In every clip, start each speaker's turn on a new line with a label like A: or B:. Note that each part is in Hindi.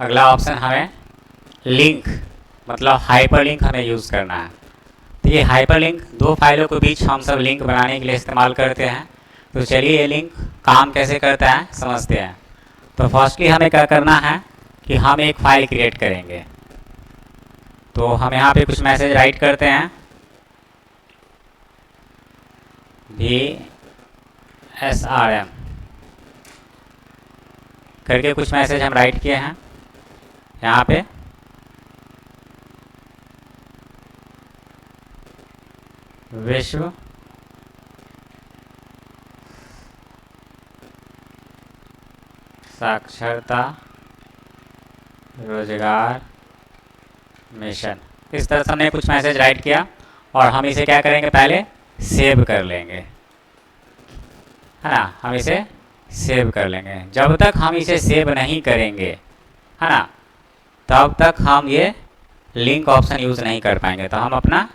A: अगला ऑप्शन हमें लिंक मतलब हाइपरलिंक हमें यूज़ करना है। तो ये हाइपरलिंक दो फाइलों के बीच हम सब लिंक बनाने के लिए इस्तेमाल करते हैं। तो चलिए ये लिंक काम कैसे करता है समझते हैं। तो फर्स्टली हमें क्या करना है कि हम एक फ़ाइल क्रिएट करेंगे। तो हम यहाँ पे कुछ मैसेज राइट करते हैं, VSRM करके कुछ मैसेज हम राइट किए हैं यहाँ पे। विश्व साक्षरता रोजगार मिशन, इस तरह से हमने कुछ मैसेज राइट किया और हम इसे क्या करेंगे, पहले सेव कर लेंगे, है ना। हम इसे सेव कर लेंगे। जब तक हम इसे सेव नहीं करेंगे, है ना, तब तक हम ये लिंक ऑप्शन यूज़ नहीं कर पाएंगे। तो हम अपना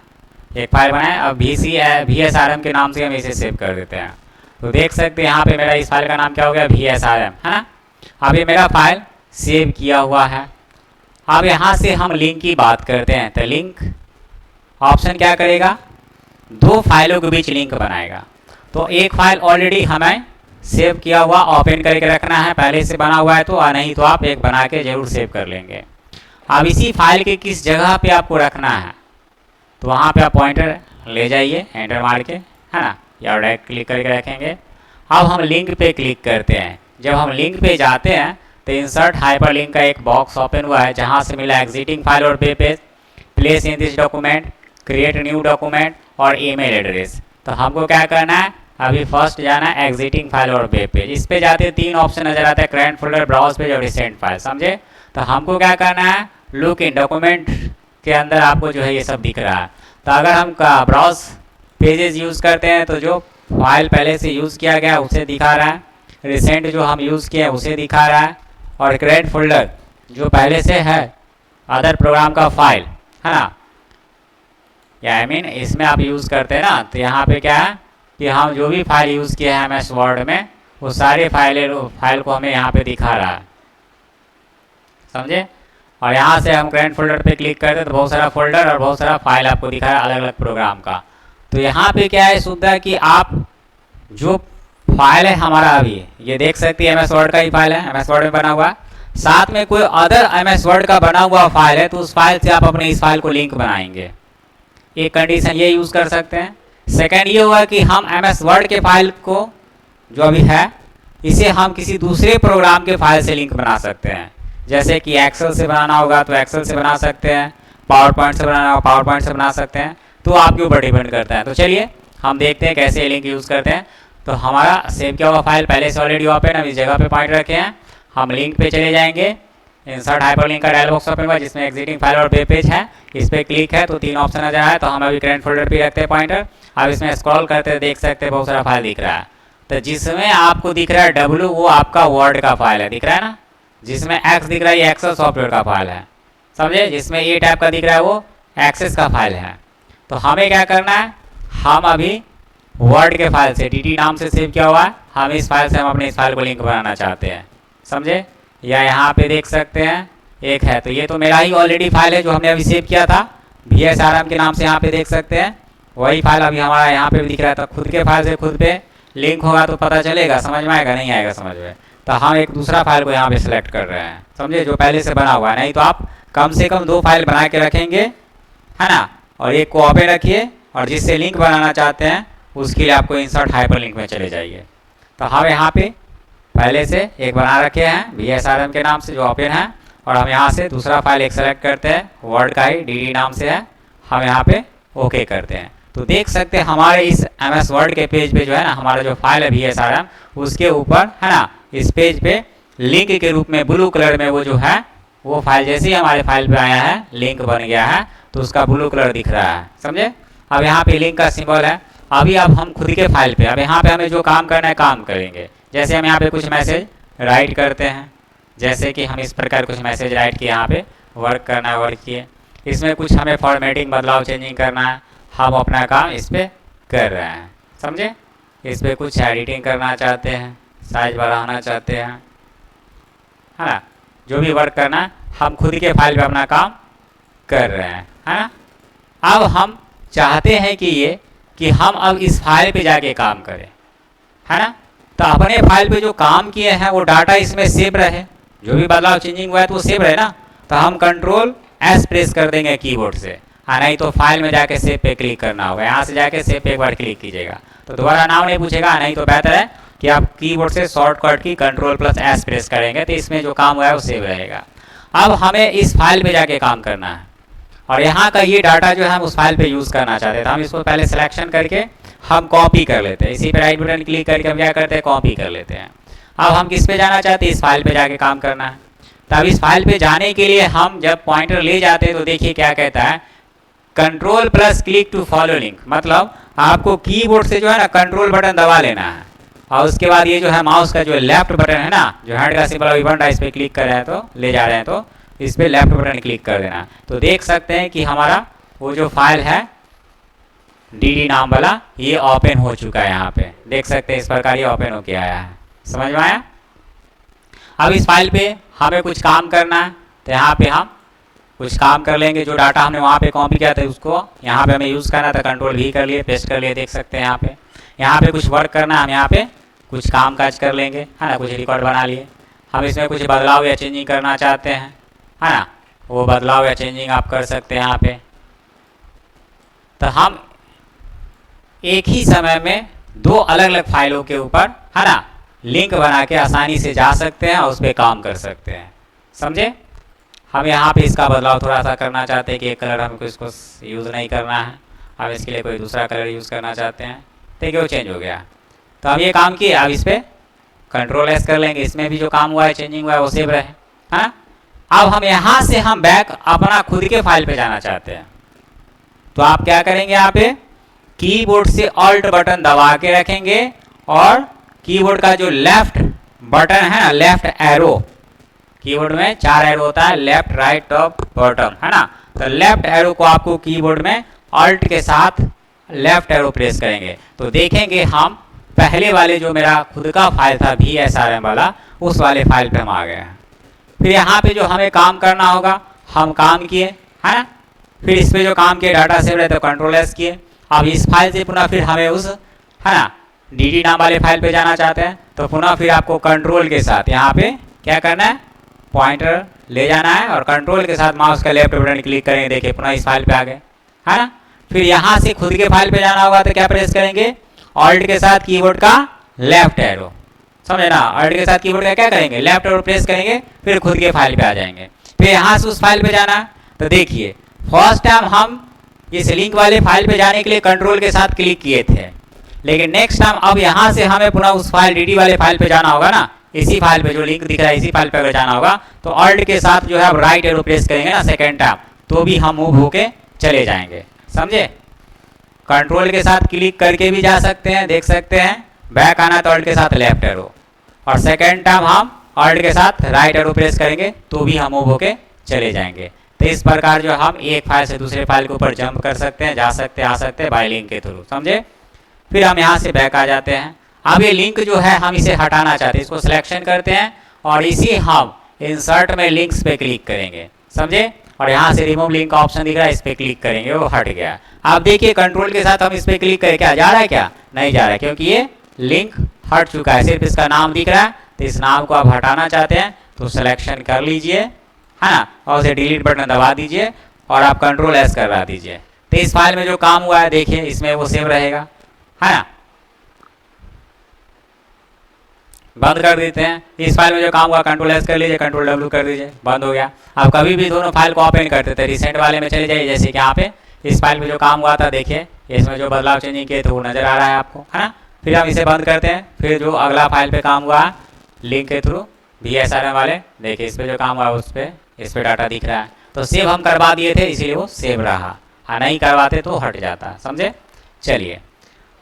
A: एक फाइल बनाएं। अब VSRM के नाम से हम इसे सेव कर देते हैं। तो देख सकते हैं यहाँ पे मेरा इस फाइल का नाम क्या हो गया, VSRM, है ना। अब ये मेरा फाइल सेव किया हुआ है। अब यहाँ से हम लिंक की बात करते हैं। तो लिंक ऑप्शन क्या करेगा, दो फाइलों के बीच लिंक बनाएगा। तो एक फाइल ऑलरेडी हमें सेव किया हुआ ओपन करके रखना है, पहले से बना हुआ है तो, नहीं तो आप एक बना के जरूर सेव कर लेंगे। अब इसी फाइल के किस जगह पे आपको रखना है, तो वहाँ पे आप पॉइंटर ले जाइए, एंटर मार के, है ना, या राइट क्लिक करके रखेंगे। अब हम लिंक पे क्लिक करते हैं। जब हम लिंक पे जाते हैं तो इंसर्ट हाइपरलिंक का एक बॉक्स ओपन हुआ है, जहाँ से मिला एग्जिटिंग फाइल और web page, place in this document, create new document और ईमेल एड्रेस। तो हमको क्या करना है, अभी फर्स्ट जाना है एग्जिटिंग फाइल और वेब पेज। इस पे जाते तीन ऑप्शन नजर आता है, करंट फोल्डर, ब्राउज पेज और रिसेंट फाइल, समझे। तो हमको क्या करना है, लुक इन डॉक्यूमेंट के अंदर आपको जो है ये सब दिख रहा है। तो अगर हम ब्राउज पेजेस यूज़ करते हैं तो जो फाइल पहले से यूज़ किया गया उसे दिखा रहा है, रिसेंट जो हम यूज़ किए उसे दिखा रहा है, और करंट फोल्डर जो पहले से है अदर प्रोग्राम का फाइल, है ना, या आई मीन इसमें आप यूज़ करते हैं ना। तो यहाँ पे क्या है कि हम जो भी फाइल यूज़ किए हैं MS वर्ड में, वो सारे फाइल को हमें यहाँ पे दिखा रहा है, समझे। और यहाँ से हम करंट फोल्डर पे क्लिक करते हैं तो बहुत सारा फोल्डर और बहुत सारा फाइल आपको दिखा रहा है अलग अलग प्रोग्राम का। तो यहाँ पे क्या है सुविधा कि आप जो फाइल है हमारा, अभी ये देख सकते हैं MS वर्ड का ही फाइल है, MS वर्ड में बना हुआ, साथ में कोई अदर MS वर्ड का बना हुआ फाइल है तो उस फाइल से आप अपने इस फाइल को लिंक बनाएंगे। एक कंडीशन ये यूज़ कर सकते हैं। सेकेंड ये हुआ कि हम MS वर्ड के फाइल को जो अभी है इसे हम किसी दूसरे प्रोग्राम के फाइल से लिंक बना सकते हैं। जैसे कि एक्सेल से बनाना होगा तो एक्सेल से बना सकते हैं, पावर पॉइंट से बनाना होगा पावर पॉइंट से बना सकते हैं, तो आपके ऊपर डिपेंड करता है। तो चलिए हम देखते हैं कैसे लिंक यूज़ करते हैं। तो हमारा सेव किया हुआ फाइल पहले से ऑलरेडी ओपन है, इस जगह पे पॉइंट रखे हैं। हम लिंक पे चले जाएंगे, इंसर्ट हाइपरलिंक का डायलॉग बॉक्स ओपन हुआ जिसमें एग्जिटिंग फाइल और वेब पेज है, इस पर क्लिक है तो तीन ऑप्शन आ जाए है। तो हम अभी करंट फोल्डर पे रखते हैं पॉइंटर। अब इसमें स्क्रॉल करते हैं, देख सकते हैं बहुत सारा फाइल दिख रहा है। तो जिसमें आपको दिख रहा है W वो आपका वर्ड का फाइल है, दिख रहा है ना। जिसमें X दिख रहा है ये एक्सेल सॉफ्टवेयर का फाइल है, समझे। जिसमें ये टाइप का दिख रहा है वो एक्सेस का फाइल है। तो हमें क्या करना है, हम अभी वर्ड के फाइल से DT नाम से सेव किया हुआ है, हम इस फाइल से हम अपने इस फाइल को लिंक बनाना चाहते हैं, समझे। या यहाँ पे देख सकते हैं एक है, तो ये तो मेरा ही ऑलरेडी फाइल है जो हमने अभी सेव किया था VSRM के नाम से, यहाँ पे देख सकते हैं वही फाइल अभी हमारा यहाँ पे भी दिख रहा है। तो खुद के फाइल से खुद पे लिंक होगा तो पता चलेगा, समझ में आएगा, नहीं आएगा समझ में। तो हम एक दूसरा फाइल को यहाँ पे सिलेक्ट कर रहे हैं, समझे, जो पहले से बना हुआ है। नहीं तो आप कम से कम दो फाइल बना के रखेंगे, है ना, और एक को ओपन रखिए और जिससे लिंक बनाना चाहते हैं उसके लिए आपको इंसर्ट हाइपरलिंक में चले जाइए। तो हम यहाँ पे पहले से एक बना रखे हैं VSRM के नाम से जो ओपन है, और हम यहाँ से दूसरा फाइल एक सेलेक्ट करते हैं, वर्ड का ही DT नाम से है, हम यहाँ पे ओके करते हैं। तो देख सकते हैं हमारे इस MS वर्ड के पेज पे जो है ना, हमारा जो फाइल है VSRM उसके ऊपर, है ना, इस पेज पे लिंक के रूप में ब्लू कलर में वो जो है वो फाइल जैसे ही हमारे फाइल पे आया है लिंक बन गया है तो उसका ब्लू कलर दिख रहा है, समझे। अब यहाँ पे लिंक का सिंबल है। अभी अब हम खुद के फाइल पे, अब यहाँ पे हमें जो काम करना है काम करेंगे। जैसे हम यहाँ पे कुछ मैसेज राइट करते हैं, जैसे कि हम इस प्रकार कुछ मैसेज राइट किए, यहाँ पे वर्क करना है, वर्क किए। इसमें कुछ हमें फॉर्मेटिंग बदलाव चेंजिंग करना है, हम अपना काम इस पर कर रहे हैं, समझे। इस पर कुछ एडिटिंग करना चाहते हैं, साइज बढ़ाना चाहते हैं, है ना, जो भी वर्क करना है हम खुद के फाइल पे अपना काम कर रहे हैं, है ना। अब हम चाहते हैं कि हम अब इस फाइल पे जाके काम करें, है ना। तो अपने फाइल पे जो काम किए हैं वो डाटा इसमें सेव रहे, जो भी बदलाव चेंजिंग हुआ है तो वो सेव रहे ना। तो हम कंट्रोल एस प्रेस कर देंगे कीबोर्ड से, हाँ, नहीं तो फाइल में जाके सेव पे क्लिक करना होगा। यहाँ से जाके सेव पे एक बार क्लिक कीजिएगा तो दोबारा नाम नहीं पूछेगा, नहीं तो बेहतर है कि आप कीबोर्ड से शॉर्टकट की कंट्रोल प्लस एस प्रेस करेंगे तो इसमें जो काम हुआ है वो सेव रहेगा। अब हमें इस फाइल पे जाके काम करना है और यहाँ का ये डाटा जो है हम उस फाइल पे यूज़ करना चाहते हैं। तो हम इसको पहले सिलेक्शन करके हम कॉपी कर लेते हैं, इसी पे राइट बटन क्लिक करके हम क्या करते हैं, कॉपी कर लेते हैं। अब हम किस पे जाना चाहते हैं, इस फाइल पे जाके काम करना है। तो अब इस फाइल पे जाने के लिए हम जब पॉइंटर ले जाते हैं तो देखिए क्या कहता है, control plus click to follow link, मतलब आपको कीबोर्ड से जो है ना कंट्रोल बटन दबा लेना है और उसके बाद ये जो है माउस का जो लेफ्ट बटन है ना, जो हैंड का सिंबल अभी बन रहा है, इस पर क्लिक कर रहे हैं तो ले जा रहे हैं तो इस पर लेफ्ट बटन क्लिक कर देना। तो देख सकते हैं कि हमारा वो जो फाइल है डी नाम वाला ये ओपन हो चुका है। यहाँ पे देख सकते हैं इस प्रकार ये ओपन होके आया है, समझ में आया। अब इस फाइल पे हमें कुछ काम करना है तो यहाँ पे हम कुछ काम कर लेंगे। जो डाटा हमने वहाँ पे कॉपी किया था उसको यहाँ पे हमें यूज़ करना था, कंट्रोल भी कर लिए, पेस्ट कर लिए, देख सकते हैं यहाँ पे कुछ वर्क करना है, हम यहाँ पे कुछ काम काज कर लेंगे, है ना। कुछ रिकॉर्ड बना लिए, हम इसमें कुछ बदलाव या चेंजिंग करना चाहते हैं, है ना, वो बदलाव या चेंजिंग आप कर सकते हैं यहाँ पे। तो हम एक ही समय में दो अलग अलग फाइलों के ऊपर, है ना, लिंक बना के आसानी से जा सकते हैं और उस पर काम कर सकते हैं, समझे। हम यहाँ पे इसका बदलाव थोड़ा सा करना चाहते हैं कि एक कलर हमको इसको यूज़ नहीं करना है, हम इसके लिए कोई दूसरा कलर यूज़ करना चाहते हैं, ठीक है, वो चेंज हो गया। तो हम ये काम किए, अब इस पर कंट्रोल एस कर लेंगे, इसमें भी जो काम हुआ है चेंजिंग हुआ है वो सेव रहे, है। अब हम यहाँ से हम बैक अपना खुद के फाइल पे जाना चाहते हैं तो आप क्या करेंगे, यहाँ पे कीबोर्ड से ऑल्ट बटन दबा के रखेंगे और कीबोर्ड का जो लेफ्ट बटन है ना, लेफ्ट एरो, कीबोर्ड में 4 एरो होता है, लेफ्ट राइट टॉप बॉटम, है ना। तो लेफ्ट एरो को आपको कीबोर्ड में ऑल्ट के साथ लेफ्ट एरो प्रेस करेंगे तो देखेंगे हम पहले वाले जो मेरा खुद का फाइल था VSRM वाला, उस वाले फाइल पे हम आ गए हैं। फिर यहाँ पे जो हमें काम करना होगा हम काम किए, है ना। फिर इस पे जो काम किए डाटा सेव रहे तो कंट्रोल एस किए। अब इस फाइल से पुनः फिर हमें उस, है ना, डी नाम वाले फाइल पे जाना चाहते हैं तो पुनः फिर आपको कंट्रोल के साथ यहाँ पे क्या करना है, पॉइंटर ले जाना है और कंट्रोल के साथ माउस का लेफ्ट बटन क्लिक करेंगे, देखिए पुनः इस फाइल पे आ गए, है ना। फिर यहाँ से खुद के फाइल पे जाना होगा तो क्या प्रेस करेंगे, ऑल्ट के साथ कीबोर्ड का लेफ्ट एरो, समझे ना, ऑल्ट के साथ कीबोर्ड का क्या करेंगे, लेफ्ट एरो प्रेस करेंगे, फिर खुद के फाइल पे आ जाएंगे। फिर यहाँ से उस फाइल पे जाना है तो देखिए फर्स्ट टाइम हम इस लिंक वाले फाइल पे जाने के लिए कंट्रोल के साथ क्लिक किए थे, लेकिन नेक्स्ट टाइम अब यहाँ से हमें पुनः उस फाइल डी वाले फाइल पे जाना होगा ना, इसी फाइल पे जो लिंक दिख रहा है इसी फाइल पे अगर जाना होगा तो ऑल्ट के साथ जो है अब राइट एरो प्रेस करेंगे ना सेकेंड टाइम, तो भी हम मूव होके चले जाएंगे, समझे। कंट्रोल के साथ क्लिक करके भी जा सकते हैं, देख सकते हैं, बैक आना तो ऑल्ट के साथ लेफ्ट एरो, और सेकेंड टाइम हम ऑल्ट के साथ राइट एरो प्रेस करेंगे तो भी हम मूव होके चले जाएंगे। तो इस प्रकार जो हम एक फाइल से दूसरे फाइल के ऊपर जंप कर सकते हैं, जा सकते हैं, आ सकते हैं बाय लिंक के थ्रू, समझे। फिर हम यहाँ से बैक आ जाते हैं। अब ये लिंक जो है हम इसे हटाना चाहते हैं, इसको सिलेक्शन करते हैं और इसी हम इंसर्ट में लिंक्स पे क्लिक करेंगे, समझे। और यहाँ से रिमूव लिंक का ऑप्शन दिख रहा है, इस पर क्लिक करेंगे, वो हट गया। आप देखिए कंट्रोल के साथ हम इस पर क्लिक करें, क्या जा रहा है, क्या नहीं जा रहा है, क्योंकि ये लिंक हट चुका है, सिर्फ इसका नाम दिख रहा है। तो इस नाम को आप हटाना चाहते हैं तो सिलेक्शन कर लीजिए, है ना, और उसे डिलीट बटन दबा दीजिए और आप कंट्रोल एस करवा दीजिए। तो इस फाइल में जो काम हुआ है देखिए इसमें वो सेव रहेगा, है ना। बंद कर देते हैं, इस फाइल में जो काम हुआ कंट्रोल एस कर लीजिए, कंट्रोल W कर दीजिए, बंद हो गया। आप कभी भी दोनों फाइल को ओपन करते थे, रिसेंट वाले में चले जाइए, जैसे कि यहाँ पे इस फाइल में जो काम हुआ था देखिए इसमें जो बदलाव चेंजिंग किए थे वो नजर आ रहा है आपको, है ना। फिर हम इसे बंद करते हैं, फिर जो अगला फाइल पे काम हुआ लिंक के थ्रू VSRM वाले, देखिए इस पर जो काम हुआ उस पर इस पर डाटा दिख रहा है। तो सेव हम करवा दिए थे इसीलिए वो सेव रहा, हाँ नहीं करवाते तो हट जाता, समझे। चलिए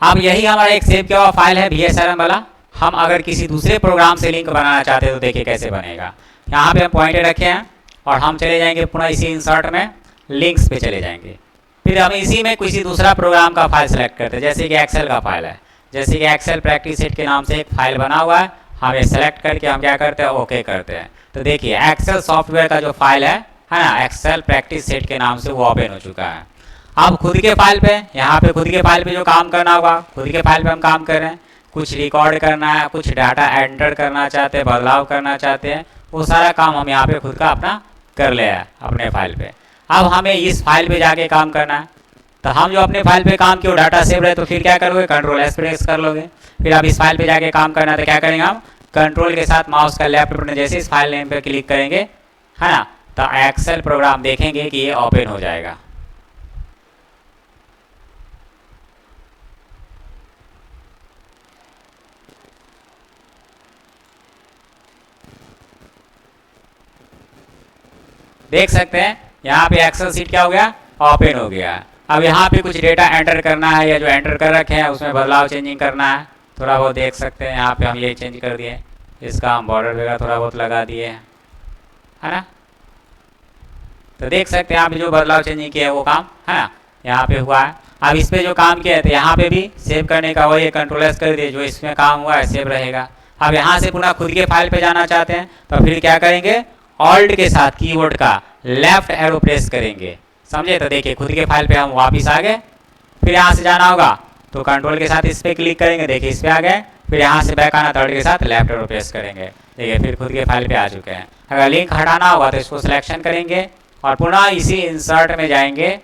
A: अब यही हमारा एक सेव किया हुआ फाइल है VSRM वाला। हम अगर किसी दूसरे प्रोग्राम से लिंक बनाना चाहते हैं तो देखिए कैसे बनेगा। यहाँ पे हम पॉइंटर रखे हैं और हम चले जाएंगे पुनः इसी इंसर्ट में लिंक्स पे चले जाएंगे। फिर हम इसी में किसी दूसरा प्रोग्राम का फाइल सेलेक्ट करते हैं, जैसे कि एक्सेल का फाइल है, जैसे कि एक्सेल प्रैक्टिस सेट के नाम से एक फाइल बना हुआ है, हम ये सेलेक्ट करके हम क्या करते हैं, ओके करते हैं। तो देखिए एक्सेल सॉफ्टवेयर का जो फाइल है ना, एक्सेल प्रैक्टिस सेट के नाम से वो ओपन हो चुका है। अब खुद के फाइल पे, यहाँ पे खुद के फाइल पे जो काम करना होगा, खुद के फाइल पे हम काम कर रहे हैं, कुछ रिकॉर्ड करना है, कुछ डाटा एंटर करना चाहते हैं, बदलाव करना चाहते हैं, वो सारा काम हम यहाँ पे खुद का अपना कर ले हैं अपने फाइल पे। अब हमें इस फाइल पे जाके काम करना है, तो हम जो अपने फाइल पे काम किए डाटा सेव रहे, तो फिर क्या करोगे, कंट्रोल एस प्रेस कर लोगे। फिर अब इस फाइल पे जाके काम करना है तो क्या करेंगे, हम कंट्रोल के साथ माउस का लेफ्ट बटन जैसे इस फाइल नेम पे क्लिक करेंगे, है ना, तो एक्सेल प्रोग्राम देखेंगे कि ये ओपन हो जाएगा। देख सकते हैं यहाँ पे एक्सेल सीट क्या हो गया, ओपन हो गया। अब यहाँ पे कुछ डेटा एंटर करना है, या जो एंटर कर रखे हैं उसमें बदलाव चेंजिंग करना है, थोड़ा बहुत देख सकते हैं। यहाँ पे हम ये चेंज कर दिए, इसका हम बॉर्डर वगैरह थोड़ा बहुत लगा दिए, है ना। तो देख सकते हैं यहाँ पे जो बदलाव चेंजिंग किया है वो काम, है ना, यहाँ पे हुआ है। अब इस पे जो काम किया है तो यहाँ पे भी सेव करने का वही कंट्रोल एस कर दिए, जो इसमें काम हुआ है सेव रहेगा। अब यहाँ से पुनः खुद के फाइल पे जाना चाहते हैं तो फिर क्या करेंगे, ऑल्ट के साथ कीबोर्ड का लेफ्ट एरो प्रेस करेंगे, समझे। तो देखिए खुद के फाइल पे हम वापस आ गए। फिर यहाँ से जाना होगा तो कंट्रोल के साथ इस पर क्लिक करेंगे, देखिए इस पे आ गए। फिर यहाँ से बैक आना, ऑल्ट के साथ लेफ्ट एरो प्रेस करेंगे, देखिए फिर खुद के फाइल पे आ चुके हैं। अगर लिंक हटाना होगा तो इसको सिलेक्शन करेंगे और पुनः इसी इंसर्ट में जाएंगे,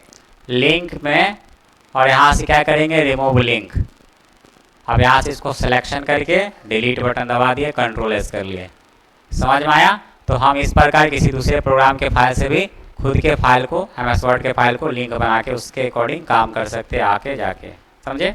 A: लिंक में, और यहाँ से क्या करेंगे, रिमूव लिंक। अब यहाँ से इसको सिलेक्शन करके डिलीट बटन दबा दिए, कंट्रोल एस कर लिए। समझ में आया। तो हम इस प्रकार किसी दूसरे प्रोग्राम के फाइल से भी खुद के फाइल को, MS वर्ड के फाइल को लिंक बना के उसके अकॉर्डिंग काम कर सकते हैं आके जाके, समझे।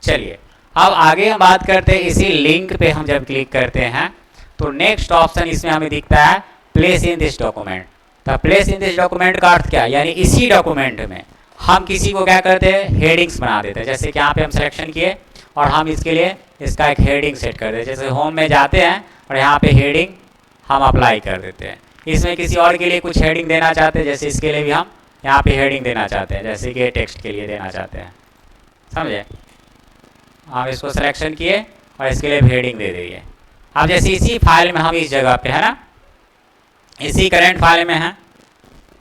A: चलिए अब आगे हम बात करते हैं। इसी लिंक पे हम जब क्लिक करते हैं तो नेक्स्ट ऑप्शन इसमें हमें दिखता है प्लेस इन दिस डॉक्यूमेंट। तो प्लेस इन दिस डॉक्यूमेंट का अर्थ क्या है, यानी इसी डॉक्यूमेंट में हम किसी को क्या करते हैं, हेडिंग्स बना देते हैं। जैसे कि यहाँ पे हम सिलेक्शन किए और हम इसके लिए इसका एक हेडिंग सेट कर देते हैं। जैसे होम में जाते हैं और यहाँ पे हेडिंग हम अप्लाई कर देते हैं। इसमें किसी और के लिए कुछ हेडिंग देना चाहते हैं, जैसे इसके लिए भी हम यहाँ पे हेडिंग देना चाहते हैं, जैसे कि टेक्स्ट के लिए देना चाहते हैं, समझे। हम इसको सिलेक्शन किए और इसके लिए हेडिंग दे दिए। अब जैसे इसी फाइल में हम इस जगह पे, है ना, इसी करंट फाइल में है,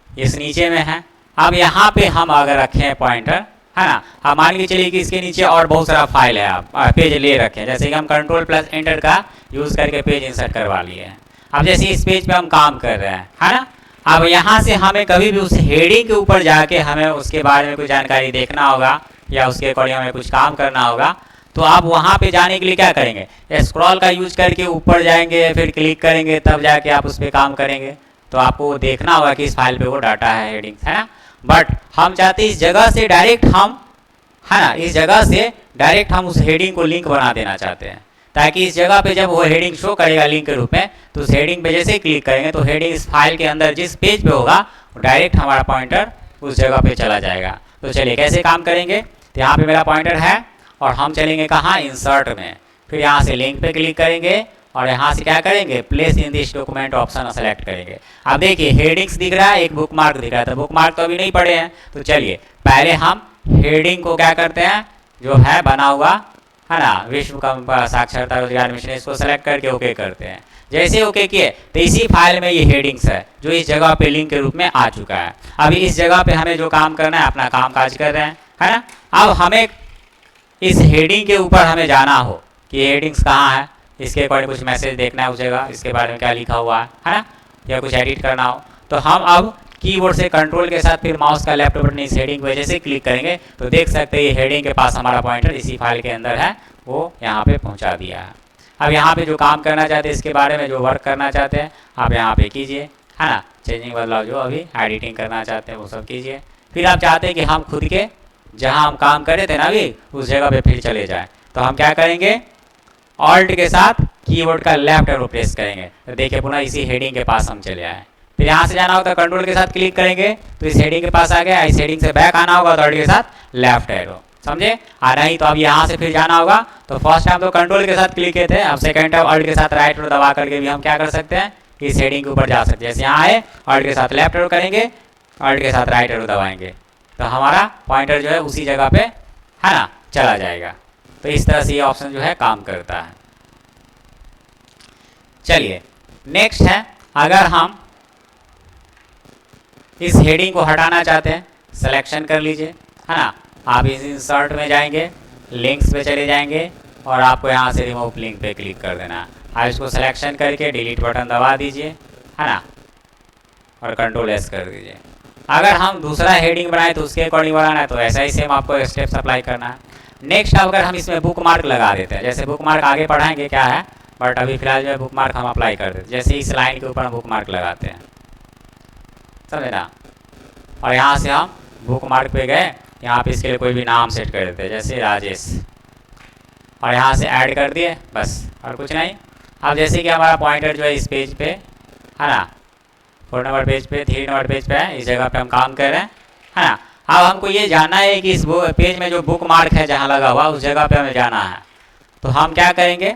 A: इस नीचे में है। अब यहाँ पे हम अगर रखें पॉइंटर, है ना, अब मान के चलिए कि इसके नीचे और बहुत सारा फाइल है, आप पेज ले रखे हैं, जैसे कि हम कंट्रोल प्लस एंटर का यूज़ करके पेज इंसर्ट करवा लिए हैं। अब जैसे इस पेज पे हम काम कर रहे हैं, है ना, अब यहाँ से हमें कभी भी उस हेडिंग के ऊपर जाके हमें उसके बारे में कुछ जानकारी देखना होगा या उसके अकॉर्डिंग हमें कुछ काम करना होगा, तो आप वहाँ पे जाने के लिए क्या करेंगे, स्क्रॉल का यूज करके ऊपर जाएंगे, फिर क्लिक करेंगे, तब जाके आप उस पर काम करेंगे। तो आपको देखना होगा कि इस फाइल पे वो डाटा है, हेडिंग्स, है ना। बट हम चाहते हैं इस जगह से डायरेक्ट हम, है ना, इस जगह से डायरेक्ट हम उस हेडिंग को लिंक बना देना चाहते हैं, ताकि इस जगह पे जब वो हेडिंग शो करेगा लिंक के रूप में, तो उस हेडिंग पे जैसे ही क्लिक करेंगे तो हेडिंग इस फाइल के अंदर जिस पेज पे होगा डायरेक्ट हमारा पॉइंटर उस जगह पे चला जाएगा। तो चलिए कैसे काम करेंगे। तो यहाँ पे मेरा पॉइंटर है और हम चलेंगे कहाँ, इंसर्ट में। फिर यहाँ से लिंक पे क्लिक करेंगे और यहाँ से क्या करेंगे, place in this document option select करेंगे। अब देखिए हेडिंग्स दिख रहा है, एक बुक मार्क दिख रहा है, तो बुक मार्क तो अभी नहीं पढ़े हैं। तो चलिए पहले हम हेडिंग को क्या करते हैं, जो है बना हुआ, है ना, विश्व का साक्षरता रोजगार मिशन, इसको सेलेक्ट करके ओके करते हैं। जैसे ओके किए तो इसी फाइल में ये हेडिंग्स है जो इस जगह पे लिंक के रूप में आ चुका है। अभी इस जगह पे हमें जो काम करना है, अपना काम काज कर रहे हैं, है ना। अब हमें इस हेडिंग के ऊपर हमें जाना हो कि हेडिंग्स कहाँ है, इसके अकॉर्डिंग कुछ मैसेज देखना है उस जगह, इसके बारे में क्या लिखा हुआ है ना, या कुछ एडिट करना हो, तो हम अब कीबोर्ड से कंट्रोल के साथ फिर माउस का लेफ्ट बटन इस हेडिंग पे जैसे क्लिक करेंगे तो देख सकते हैं ये हेडिंग के पास हमारा पॉइंटर इसी फाइल के अंदर है, वो यहाँ पे पहुँचा दिया है। अब यहाँ पे जो काम करना चाहते हैं, इसके बारे में जो वर्क करना चाहते हैं आप यहाँ पे कीजिए, है ना, चेंजिंग बदलाव जो अभी एडिटिंग करना चाहते हैं वो सब कीजिए। फिर आप चाहते हैं कि हम खुद के जहाँ हम काम कर रहे थे ना अभी उस जगह पे फिर चले जाएं, तो हम क्या करेंगे, ऑल्ट के साथ कीबोर्ड का लेफ्ट एरो प्रेस करेंगे, तो देखिए पुनः इसी हेडिंग के पास हम चले आए। फिर यहाँ से जाना होगा तो कंट्रोल के साथ क्लिक करेंगे तो इस हेडिंग के पास आ गया, इस हेडिंग से बैक आना होगा तो ऑल्ट के साथ लेफ्ट एरो, समझे। आ नहीं तो अब यहाँ से फिर जाना होगा, तो फर्स्ट टाइम तो कंट्रोल के साथ क्लिक किए थे, अब सेकंड टाइम ऑल्ट के साथ राइट एरो दबा करके भी हम क्या कर सकते हैं, इस हेडिंग के ऊपर जा सकते हैं। जैसे यहाँ आए ऑल्ट के साथ लेफ्ट एरो करेंगे, ऑल्ट के साथ राइट एरो दबाएंगे, तो हमारा पॉइंटर जो है उसी जगह पे, है ना, चला जाएगा। तो इस तरह से ये ऑप्शन जो है काम करता है। चलिए नेक्स्ट है अगर हम इस हेडिंग को हटाना चाहते हैं, सिलेक्शन कर लीजिए, है ना। आप इस इंसर्ट में जाएंगे, लिंक्स पे चले जाएंगे और आपको यहाँ से रिमूव लिंक पे क्लिक कर देना है। आप इसको सिलेक्शन करके डिलीट बटन दबा दीजिए, है ना, और कंट्रोल एस कर दीजिए। अगर हम दूसरा हेडिंग बनाए तो उसके अकॉर्डिंग बनाना है, तो ऐसा ही सेम आपको स्टेप्स अप्लाई करना है। नेक्स्ट अगर हम इसमें बुक मार्क लगा देते हैं, जैसे बुक मार्क आगे पढ़ाएंगे क्या है, बट अभी फिलहाल जो है बुक मार्क हम अप्लाई कर देते हैं। जैसे इस लाइन के ऊपर बुक मार्क लगाते हैं, समझे ना। और यहाँ से हम बुक मार्क पे गए, यहाँ पे इसके लिए कोई भी नाम सेट कर देते हैं, जैसे राजेश, और यहाँ से ऐड कर दिए, बस और कुछ नहीं। अब जैसे कि हमारा पॉइंटर जो है इस पेज पे, है ना, 4 नंबर पेज पे, 3 नंबर पेज पे है, इस जगह पे हम काम कर रहे हैं, है ना। अब हमको ये जानना है कि इस पेज में जो बुक मार्क है जहाँ लगा हुआ उस जगह पे हमें जाना है। तो हम क्या करेंगे,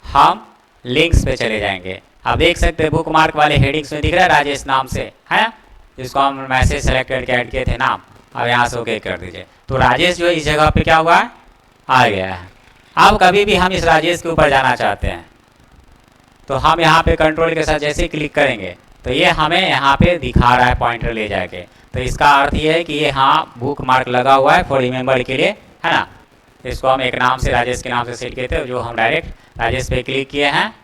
A: हम लिंक्स पे चले जाएंगे। आप देख सकते हैं बुक मार्क वाले हेडिंग्स में दिख रहा है राजेश नाम से, है, जिसको हम मैसेज सेलेक्ट करके ऐड किए थे नाम। अब यहाँ से ओके कर दीजिए, तो राजेश जो है इस जगह पे क्या हुआ है, आ गया है। अब कभी भी हम इस राजेश के ऊपर जाना चाहते हैं तो हम यहाँ पे कंट्रोल के साथ जैसे ही क्लिक करेंगे तो ये हमें यहाँ पे दिखा रहा है पॉइंटर ले जाके। तो इसका अर्थ ये है कि ये हाँ बुक मार्क लगा हुआ है फॉर रिमेंबर के लिए, है ना। इसको हम एक नाम से, राजेश के नाम से सेट किए थे, जो हम डायरेक्ट राजेश पे क्लिक किए हैं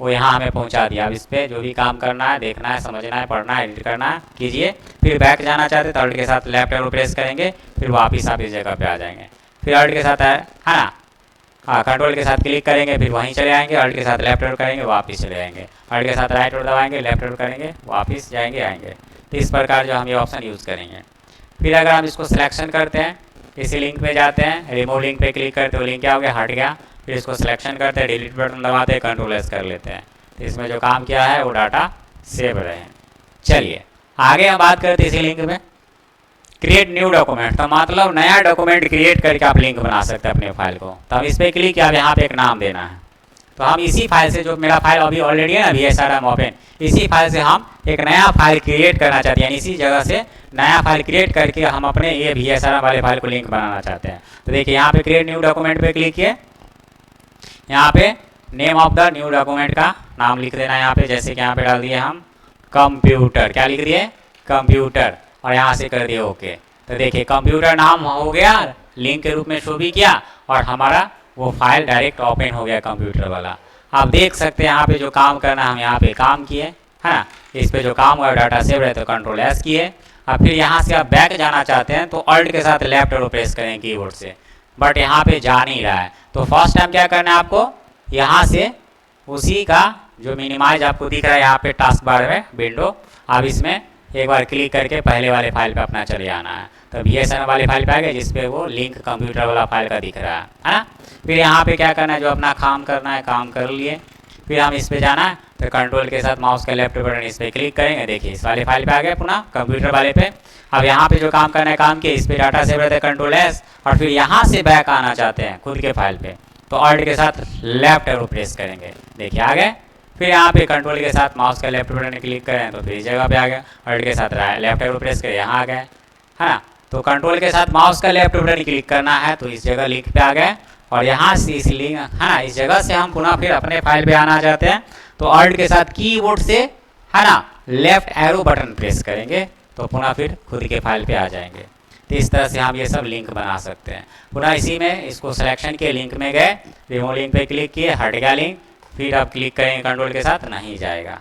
A: वो यहाँ हमें पहुँचा दिया। अब इस पर जो भी काम करना है, देखना है, समझना है, पढ़ना है, एडिट करना है, कीजिए। फिर बैक जाना चाहते तो अल्ट के साथ लेफ्ट एरो प्रेस करेंगे, फिर वापस आप इस जगह पे आ जाएंगे। फिर अल्ट के साथ है ना, हाँ, कंट्रोल के साथ क्लिक करेंगे, फिर वहीं चले आएंगे, अल्ट के साथ लेफ्ट एरो करेंगे, वापस चले आएंगे, अल्ट के साथ राइट एरो दबाएंगे, लेफ्ट एरो करेंगे, वापस जाएंगे, आएंगे। तो इस प्रकार जो हम ये ऑप्शन यूज़ करेंगे। फिर अगर हम इसको सिलेक्शन करते हैं, इसी लिंक पे जाते हैं, रिमूव लिंक पे क्लिक करते हो, लिंक क्या हो गया, हट गया। फिर इसको सिलेक्शन करते हैं, डिलीट बटन दबाते हैं, कंट्रोल एस कर लेते हैं। तो इसमें जो काम किया है वो डाटा सेव रहे हैं। चलिए आगे हम बात करते हैं इसी लिंक में क्रिएट न्यू डॉक्यूमेंट। तो मतलब नया डॉक्यूमेंट क्रिएट करके आप लिंक बना सकते हैं अपने फाइल को। तो हम इस पर क्लिक किया, अब यहाँ पे एक नाम देना है। तो हम इसी फाइल से, जो मेरा फाइल अभी ऑलरेडी है ना VSRM ओपन, इसी फाइल से हम एक नया फाइल क्रिएट करना चाहते हैं, यानी इसी जगह से नया फाइल क्रिएट करके हम अपने ये VSRM वाले फाइल को लिंक बनाना चाहते हैं। तो देखिए यहाँ पे क्रिएट न्यू डॉक्यूमेंट पे क्लिक किए, यहाँ पे name of the new document का नाम लिख देना है यहाँ पे, जैसे कि यहाँ पे डाल दिए हम कंप्यूटर, क्या लिख दिए, कंप्यूटर, और यहाँ से कर दिए ओके। तो देखिए कंप्यूटर नाम हो गया, लिंक के रूप में शो भी किया, और हमारा वो फाइल डायरेक्ट ओपन हो गया कंप्यूटर वाला। आप देख सकते हैं यहाँ पे जो काम करना हम यहाँ पे काम किए, है ना। इस पे जो काम हुआ डाटा सेव रहे तो कंट्रोल एस किए। अब फिर यहाँ से आप बैक जाना चाहते हैं तो अल्ट के साथ लेफ्ट एरो प्रेस करें कीबोर्ड से, बट यहाँ पे जा नहीं रहा है। तो फर्स्ट टाइम क्या करना है आपको, यहाँ से उसी का जो मिनिमाइज आपको दिख रहा है यहाँ पे टास्क बार में विंडो, अब इसमें एक बार क्लिक करके पहले वाले फाइल पे अपना चले आना है। तो VSRM वाले फाइल पे आ गए जिसपे वो लिंक कंप्यूटर वाला फाइल का दिख रहा है ना। फिर यहाँ पे क्या करना है, जो अपना काम करना है काम कर लिए। फिर हम इस पे जाना है तो कंट्रोल के साथ माउस का लेफ्ट बटन इस पर क्लिक करेंगे, देखिए इस वाले फाइल पे आ गए पुनः कंप्यूटर वाले पे। अब यहाँ पे जो काम करना है काम किए, इस पर डाटा सेव रहता है कंट्रोल एस, और फिर यहाँ से बैक आना चाहते हैं खुद के फाइल पे तो अल्ट के साथ लेफ्ट एरो प्रेस करेंगे, देखिए आ गए। फिर यहाँ पे कंट्रोल के साथ माउस का लेफ्ट बटन क्लिक करें तो फिर इस जगह पे आ गया, अल्ट के साथ लेफ्ट एरो प्रेस करें, यहाँ आ गए, है ना। तो कंट्रोल के साथ माउस का लेफ्ट बटन क्लिक करना है तो इस जगह लिंक पे आ गए, और यहाँ से इस लिंक, है ना, इस जगह से हम पुनः फिर अपने फाइल पे आना चाहते हैं तो अल्ट के साथ कीबोर्ड से, है ना, लेफ्ट एरो बटन प्रेस करेंगे तो पुनः फिर खुद के फाइल पे आ जाएंगे। तो इस तरह से हम ये सब लिंक बना सकते हैं। पुनः इसी में इसको सिलेक्शन के लिंक में गए, रिमूव लिंक पे क्लिक किए, हट गया लिंक, फिर आप क्लिक करेंगे कंट्रोल के साथ नहीं जाएगा।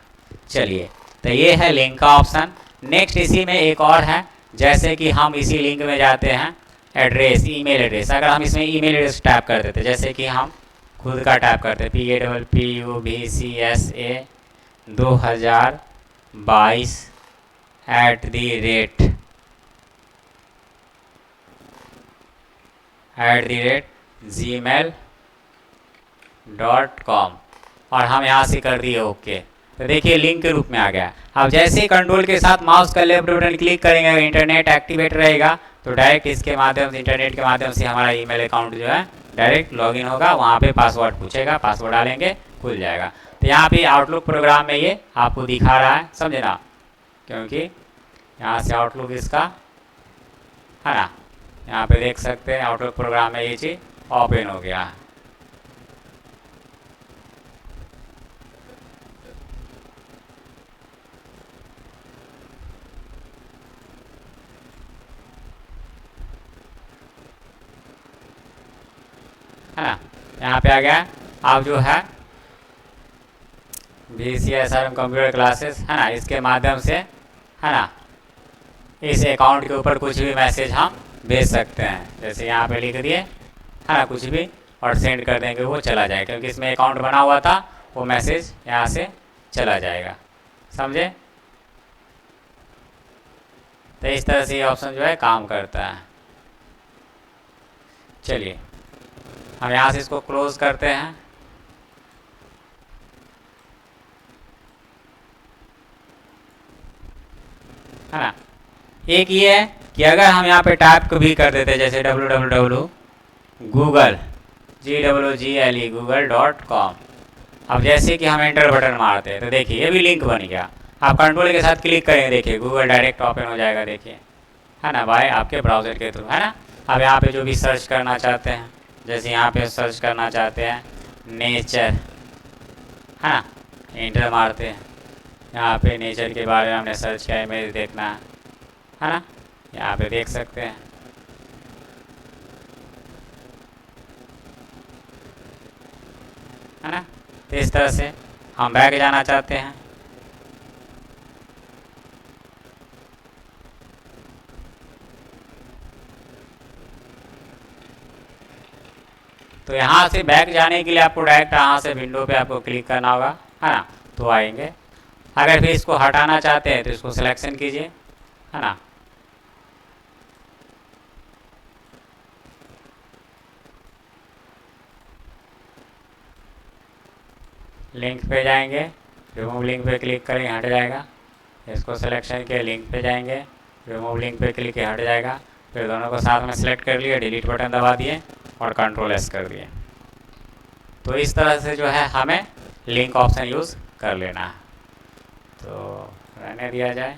A: चलिए तो ये है लिंक का ऑप्शन। नेक्स्ट इसी में एक और है, जैसे कि हम इसी लिंक में जाते हैं एड्रेस, ईमेल एड्रेस। अगर हम इसमें ईमेल एड्रेस टाइप कर देते, जैसे कि हम खुद का टाइप करते PUBCS2022@gmail.com, और हम यहाँ से कर दिए ओके। तो देखिए लिंक के रूप में आ गया। अब जैसे ही कंट्रोल के साथ माउस का लेफ्ट बटन क्लिक करेंगे, अगर इंटरनेट एक्टिवेट रहेगा तो डायरेक्ट इसके माध्यम से, इंटरनेट के माध्यम से हमारा ईमेल अकाउंट जो है डायरेक्ट लॉगिन होगा, वहाँ पे पासवर्ड पूछेगा, पासवर्ड डालेंगे खुल जाएगा। तो यहाँ पे आउटलुक प्रोग्राम में ये आपको दिखा रहा है, समझे ना, क्योंकि यहाँ से आउटलुक इसका, है ना, यहाँ पे देख सकते हैं आउटलुक प्रोग्राम में ये चीज़ ओपन हो गया है। है ना। यहाँ पे आ गया, आप जो है VCSRM कंप्यूटर क्लासेस है ना, इसके माध्यम से है ना इस अकाउंट के ऊपर कुछ भी मैसेज हम भेज सकते हैं। जैसे यहाँ पे लिख दिए है ना कुछ भी, और सेंड कर देंगे, वो चला जाएगा, क्योंकि इसमें अकाउंट बना हुआ था, वो मैसेज यहाँ से चला जाएगा। समझे? तो इस तरह से ये ऑप्शन जो है काम करता है। चलिए हम यहाँ से इसको क्लोज करते हैं। है ना, एक ये है कि अगर हम यहाँ पे टाइप भी कर देते, जैसे www.google.com, अब जैसे कि हम एंटर बटन मारते हैं तो देखिए ये भी लिंक बन गया। आप कंट्रोल के साथ क्लिक करेंगे, देखिए गूगल डायरेक्ट ओपन हो जाएगा, देखिए है ना भाई, आपके ब्राउज़र के थ्रू, है ना। अब यहाँ पे जो भी सर्च करना चाहते हैं, जैसे यहाँ पे सर्च करना चाहते हैं नेचर, है ना, एंटर मारते हैं। यहाँ पे नेचर के बारे में हमने सर्च किया, इमेज देखना है ना, यहाँ पे देख सकते हैं। है ना, तो इस तरह से हम बैक जाना चाहते हैं। तो यहाँ से बैक जाने के लिए आपको डायरेक्ट यहाँ से विंडो पे आपको क्लिक करना होगा, है ना, तो आएंगे। अगर फिर इसको हटाना चाहते हैं तो इसको सिलेक्शन कीजिए, है ना, लिंक पे जाएंगे, रिमूव लिंक पे क्लिक करेंगे, हट जाएगा। इसको सिलेक्शन के लिंक पे जाएंगे, रिमूव लिंक पे क्लिक किया, हट जाएगा। फिर दोनों को साथ में सिलेक्ट कर लिए, डिलीट बटन दबा दिए और कंट्रोल एस कर दिए। तो इस तरह से जो है हमें लिंक ऑप्शन यूज़ कर लेना है। तो रहने दिया जाए।